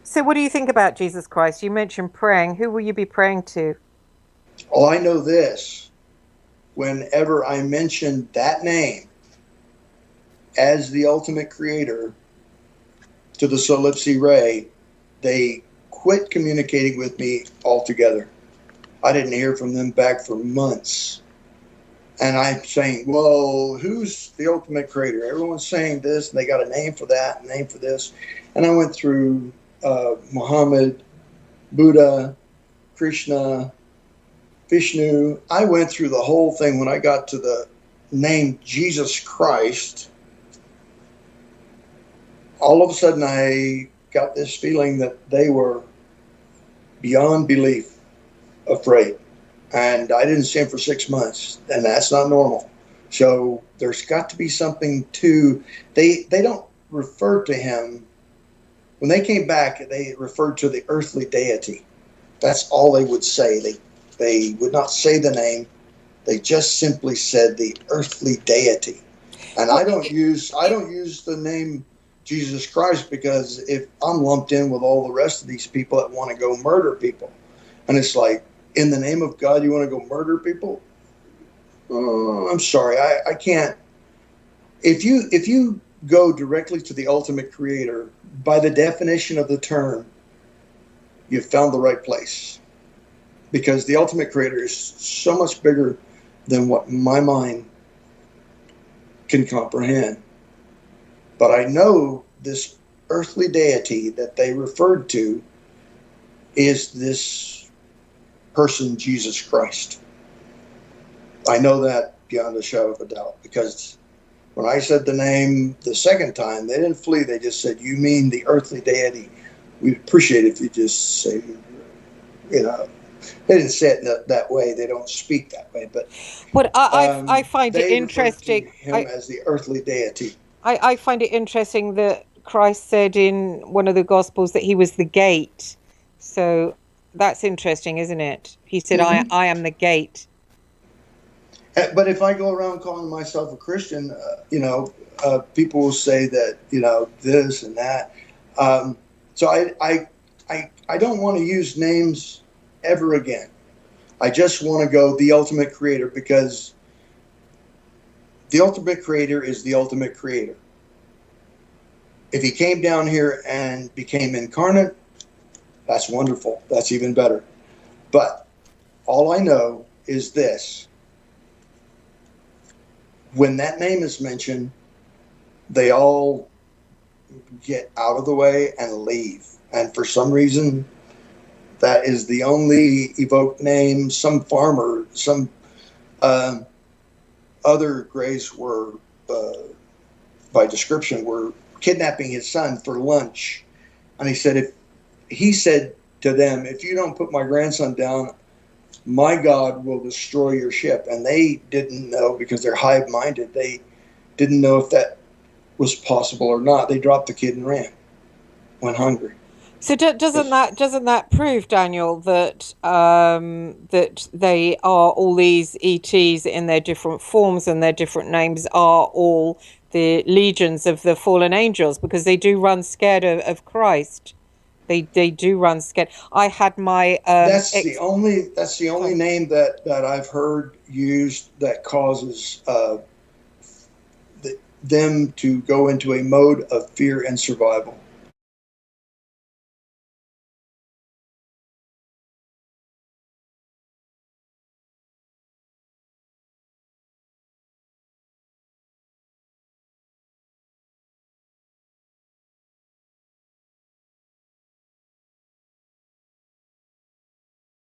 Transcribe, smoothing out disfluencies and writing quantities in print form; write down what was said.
So, what do you think about Jesus Christ? You mentioned praying. Who will you be praying to? Oh, I know this. Whenever I mention that name as the ultimate creator to the Solipsi Ray, they quit communicating with me altogether. I didn't hear from them back for months. And I'm saying, well, who's the ultimate creator? Everyone's saying this, and they got a name for that, a name for this. And I went through Muhammad, Buddha, Krishna, Vishnu. I went through the whole thing. When I got to the name Jesus Christ, all of a sudden I got this feeling that they were beyond belief afraid. And I didn't see him for 6 months, and that's not normal. So there's got to be something to, they don't refer to him. When they came back, they referred to the earthly deity. That's all they would say. They would not say the name. They just simply said the earthly deity. And Well, I don't use the name Jesus Christ, because if I'm lumped in with all the rest of these people that want to go murder people, and it's like, in the name of God, you want to go murder people? Oh, I'm sorry, I can't. If you go directly to the ultimate creator, by the definition of the term, you've found the right place, because the ultimate creator is so much bigger than what my mind can comprehend. But I know this earthly deity that they referred to is this person, Jesus Christ. I know that beyond a shadow of a doubt, because when I said the name the second time, they didn't flee. They just said, "You mean the earthly deity? We'd appreciate it if you just say, you know." They didn't say it that way. They don't speak that way, but what I find it they referred to interesting. him as the earthly deity. I find it interesting that Christ said in one of the Gospels that he was the gate. So that's interesting, isn't it? He said, Mm-hmm. I am the gate. But if I go around calling myself a Christian, people will say that, this and that. So I don't want to use names ever again. I just want to go the ultimate creator, because the ultimate creator is the ultimate creator. If he came down here and became incarnate, that's wonderful. That's even better. But all I know is this. When that name is mentioned, they all get out of the way and leave. And for some reason, that is the only evoked name. Some farmer, some other Greys were, by description, were kidnapping his son for lunch. And he said to them, "If you don't put my grandson down, my God will destroy your ship." And they didn't know, because they're hive-minded. They didn't know if that was possible or not. They dropped the kid and ran, went hungry. So doesn't that prove, Daniel, that that they are all these ETs in their different forms and their different names are all the legions of the fallen angels, because they do run scared of Christ. They do run scared. I had my ex. That's the only Sorry. name that I've heard used that causes them to go into a mode of fear and survival.